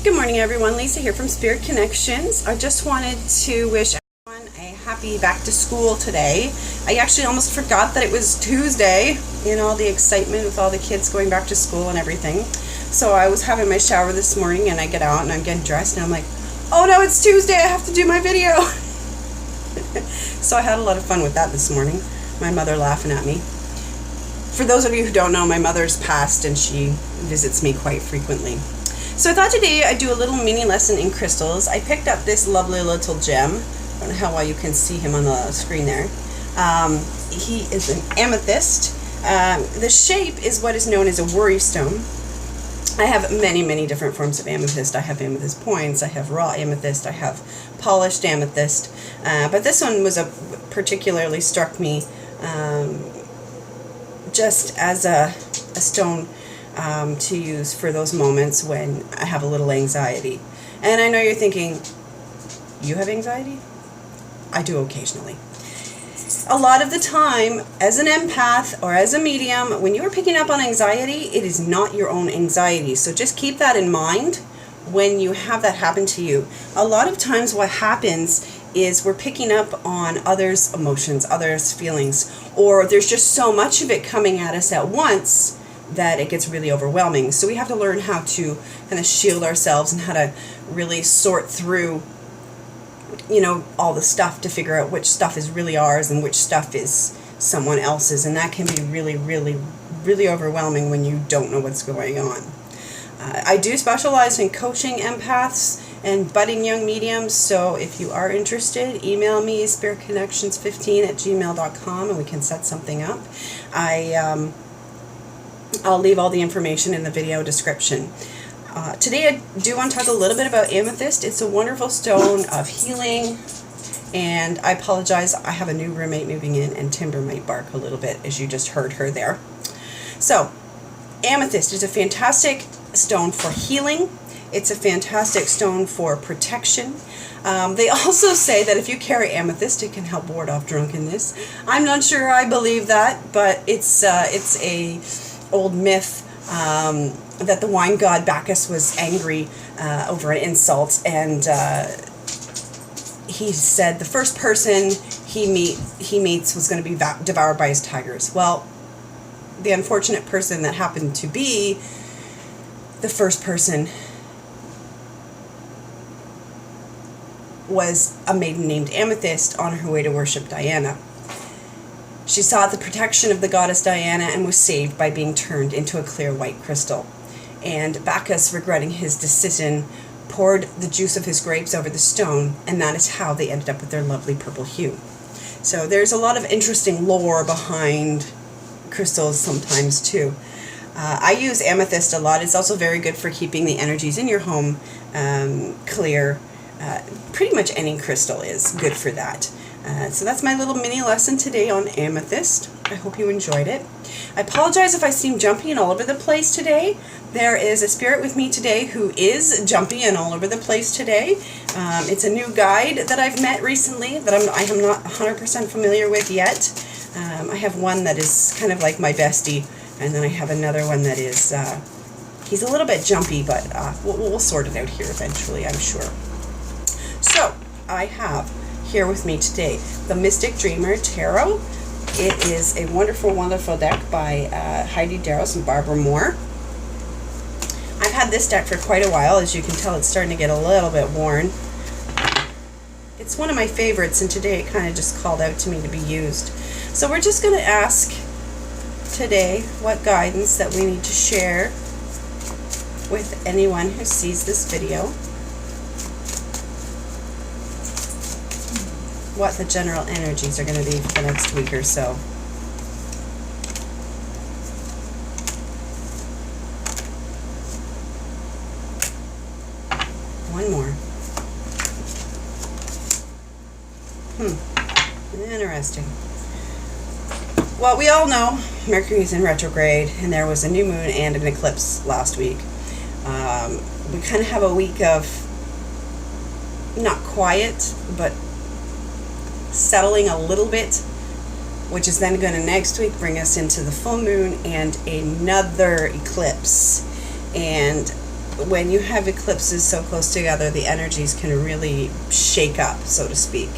Good morning, everyone. Lisa here from Spirit Connections. I just wanted to wish everyone a happy back to school today. I actually almost forgot that it was Tuesday in all the excitement with all the kids going back to school and everything. So I was having my shower this morning and I get out and I'm getting dressed and I'm like, oh no, it's Tuesday, I have to do my video. So I had a lot of fun with that this morning. My mother laughing at me. For those of you who don't know, my mother's passed and she visits me quite frequently. So I thought today I'd do a little mini lesson in crystals. I picked up this lovely little gem. I don't know how well you can see him on the screen there. He is an amethyst. The shape is what is known as a worry stone. I have many different forms of amethyst. I have amethyst points, I have raw amethyst, I have polished amethyst. But this one was particularly struck me just as a stone to use for those moments when I have a little anxiety. And I know you're thinking, you have anxiety? I do occasionally. A lot of the time, as an empath or as a medium, when you are picking up on anxiety, it is not your own anxiety. So just keep that in mind when you have that happen to you. A lot of times what happens is we're picking up on others' emotions, others' feelings, or there's just so much of it coming at us at once that it gets really overwhelming. So we have to learn how to kind of shield ourselves and how to really sort through, all the stuff to figure out which stuff is really ours and which stuff is someone else's. And that can be really overwhelming when you don't know what's going on. I do specialize in coaching empaths and budding young mediums, so if you are interested, email me spiritconnections15@gmail.com and we can set something up. I'll leave all the information in the video description. Today I do want to talk a little bit about amethyst. It's a wonderful stone of healing, and I apologize, I have a new roommate moving in and Timber might bark a little bit as you just heard her there. So, amethyst is a fantastic stone for healing. It's a fantastic stone for protection. They also say that if you carry amethyst, it can help ward off drunkenness. I'm not sure I believe that, but it's a old myth that the wine god Bacchus was angry over an insult, and he said the first person he meets was going to be devoured by his tigers. Well, the unfortunate person that happened to be the first person was a maiden named Amethyst on her way to worship Diana. She sought the protection of the goddess Diana and was saved by being turned into a clear white crystal. And Bacchus, regretting his decision, poured the juice of his grapes over the stone, and that is how they ended up with their lovely purple hue. So there's a lot of interesting lore behind crystals sometimes too. I use amethyst a lot. It's also very good for keeping the energies in your home clear. Pretty much any crystal is good for that. So that's my little mini lesson today on amethyst. I hope you enjoyed it. I apologize if I seem jumpy and all over the place today. There is a spirit with me today who is jumpy and all over the place today. It's a new guide that I've met recently that I am not 100% familiar with yet. I have one that is kind of like my bestie, and then I have another one that is, he's a little bit jumpy, but we'll sort it out here eventually, I'm sure. So, I have here with me today the Mystic Dreamer Tarot. It is a wonderful deck by Heidi Darrows and Barbara Moore. I've had this deck for quite a while. As you can tell, it's starting to get a little bit worn. It's one of my favorites, and today it kind of just called out to me to be used. So we're just going to ask today what guidance that we need to share with anyone who sees this video. What the general energies are going to be for the next week or so. One more. Interesting. Well, we all know Mercury's in retrograde, and there was a new moon and an eclipse last week. We kind of have a week of not quiet, but settling a little bit, which is then going to next week bring us into the full moon and another eclipse. And when you have eclipses so close together, the energies can really shake up, so to speak.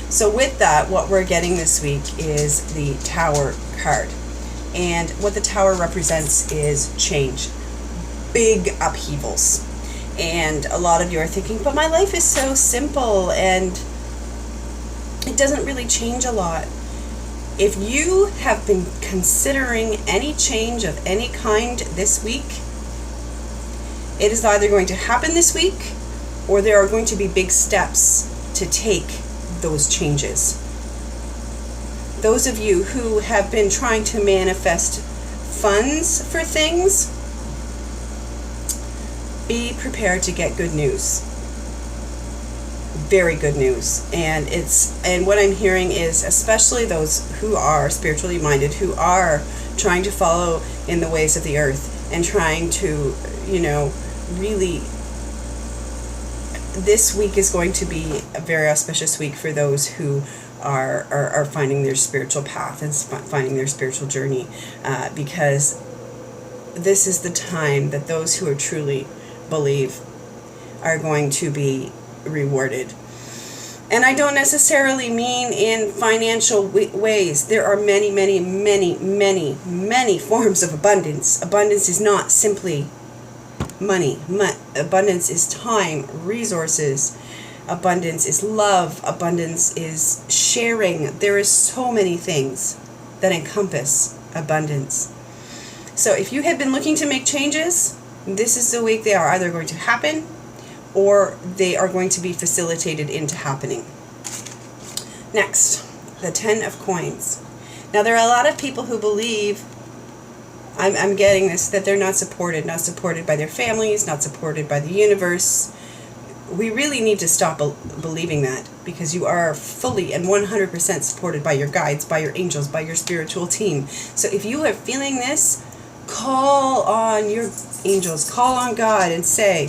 So with that, what we're getting this week is the Tower card. And what the Tower represents is change. Big upheavals. And a lot of you are thinking, but my life is so simple and it doesn't really change a lot. If you have been considering any change of any kind this week, it is either going to happen this week or there are going to be big steps to take those changes. Those of you who have been trying to manifest funds for things, be prepared to get good news. Very good news. And what I'm hearing is, especially those who are spiritually minded, who are trying to follow in the ways of the earth and trying to, really, this week is going to be a very auspicious week for those who are finding their spiritual path and finding their spiritual journey, because this is the time that those who are truly believe are going to be rewarded. And I don't necessarily mean in financial ways. There are many, many, many, many, many forms of abundance. Abundance is not simply money. Abundance is time, resources. Abundance is love. Abundance is sharing. There is so many things that encompass abundance. So if you have been looking to make changes, this is the week they are either going to happen or they are going to be facilitated into happening. Next, the 10 of Coins. Now, there are a lot of people who believe, I'm getting this, that they're not supported by their families, not supported by the universe. We really need to stop believing that, because you are fully and 100% supported by your guides, by your angels, by your spiritual team. So if you are feeling this, call on your angels, call on God and say,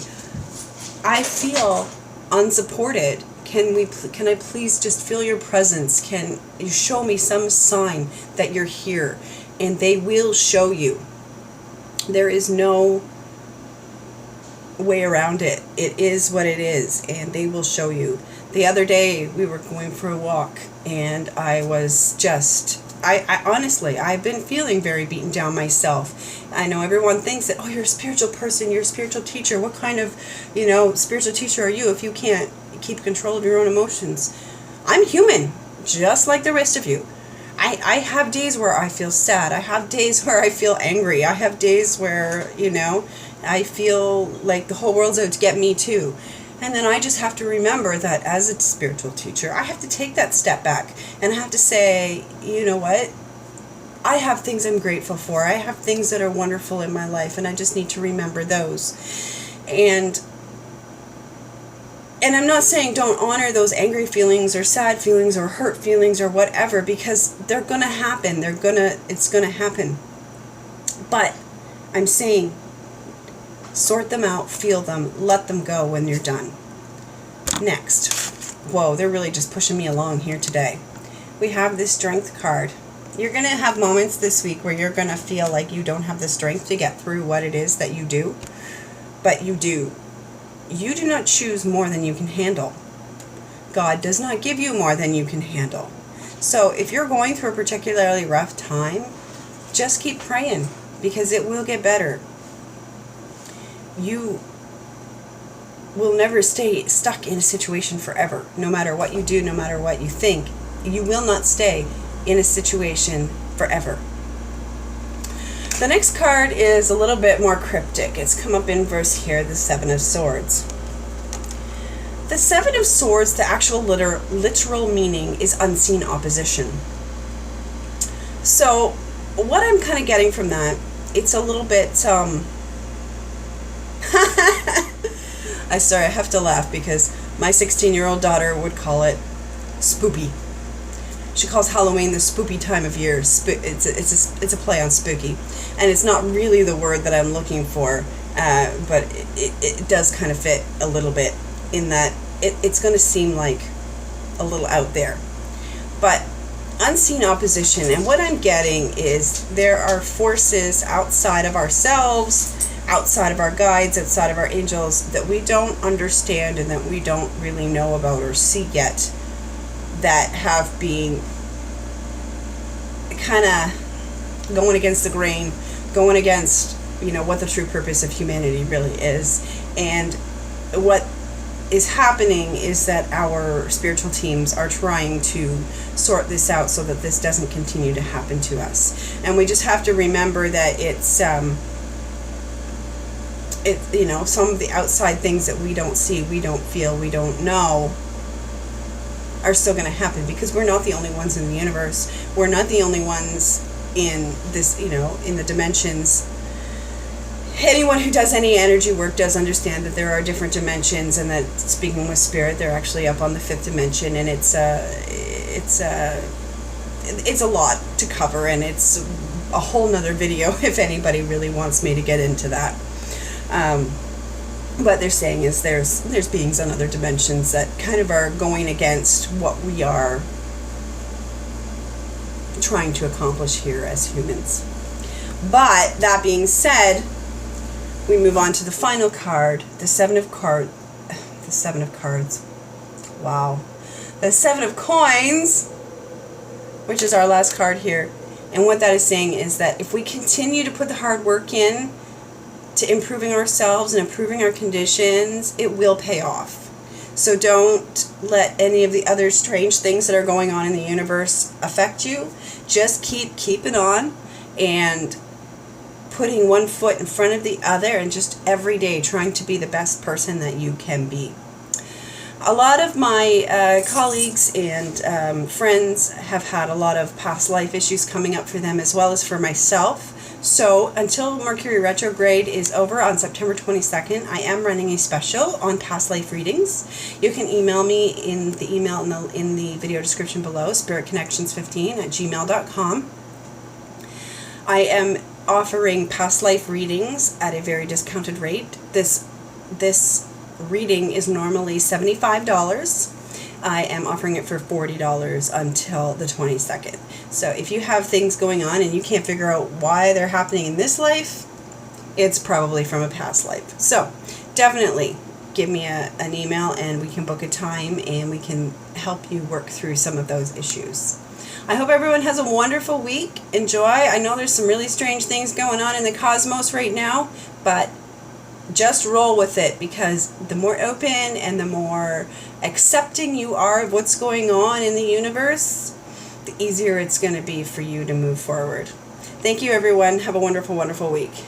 I feel unsupported. Can I please just feel your presence? Can you show me some sign that you're here? And they will show you. There is no way around it. It is what it is, and they will show you. The other day we were going for a walk, and I was just, I honestly, I've been feeling very beaten down myself. I know everyone thinks that, oh, you're a spiritual person, you're a spiritual teacher. What kind of, spiritual teacher are you if you can't keep control of your own emotions? I'm human, just like the rest of you. I have days where I feel sad. I have days where I feel angry. I have days where, I feel like the whole world's out to get me too. And then I just have to remember that as a spiritual teacher, I have to take that step back and I have to say, you know what? I have things I'm grateful for. I have things that are wonderful in my life, and I just need to remember those. And I'm not saying don't honor those angry feelings or sad feelings or hurt feelings or whatever, because they're going to happen. It's going to happen. But I'm saying sort them out, feel them, let them go when you're done. Next. Whoa, they're really just pushing me along here today. We have this Strength card. You're going to have moments this week where you're going to feel like you don't have the strength to get through what it is that you do. But you do. You do not choose more than you can handle. God does not give you more than you can handle. So if you're going through a particularly rough time, just keep praying, because it will get better. You will never stay stuck in a situation forever. No matter what you do, no matter what you think, you will not stay in a situation forever. The next card is a little bit more cryptic. It's come up in verse here, the Seven of Swords. The Seven of Swords, the actual literal meaning is unseen opposition. So what I'm kind of getting from that, it's a little bit, I have to laugh because my 16-year-old daughter would call it spoopy. She calls Halloween the spoopy time of year. It's a play on spooky, and it's not really the word that I'm looking for, but it does kind of fit a little bit in that it's going to seem like a little out there. But unseen opposition, and what I'm getting is there are forces outside of ourselves, outside of our guides, outside of our angels, that we don't understand and that we don't really know about or see yet, that have been kind of going against the grain, going against, what the true purpose of humanity really is. And what is happening is that our spiritual teams are trying to sort this out so that this doesn't continue to happen to us. And we just have to remember that it's some of the outside things that we don't see, we don't feel, we don't know, are still going to happen, because we're not the only ones in the universe. We're not the only ones in this, in the dimensions. Anyone who does any energy work does understand that there are different dimensions, and that, speaking with spirit, they're actually up on the 5th dimension, and it's a lot to cover, and it's a whole nother video if anybody really wants me to get into that. What they're saying is there's beings on other dimensions that kind of are going against what we are trying to accomplish here as humans. But that being said, we move on to the final card, the Seven of Cards. Wow. The Seven of Coins, which is our last card here. And what that is saying is that if we continue to put the hard work in to improving ourselves and improving our conditions, it will pay off. So don't let any of the other strange things that are going on in the universe affect you. Just keep keeping on and putting one foot in front of the other, and just every day trying to be the best person that you can be. A lot of my colleagues and friends have had a lot of past life issues coming up for them, as well as for myself. So until Mercury retrograde is over on September 22nd, I am running a special on past life readings. You can email me in the email in the video description below, spiritconnections15@gmail.com. I am offering past life readings at a very discounted rate. This reading is normally $75. I am offering it for $40 until the 22nd. So if you have things going on and you can't figure out why they're happening in this life, it's probably from a past life. So definitely give me an email and we can book a time and we can help you work through some of those issues. I hope everyone has a wonderful week. Enjoy. I know there's some really strange things going on in the cosmos right now, but just roll with it, because the more open and the more accepting you are of what's going on in the universe, the easier it's going to be for you to move forward. Thank you, everyone. Have a wonderful, wonderful week.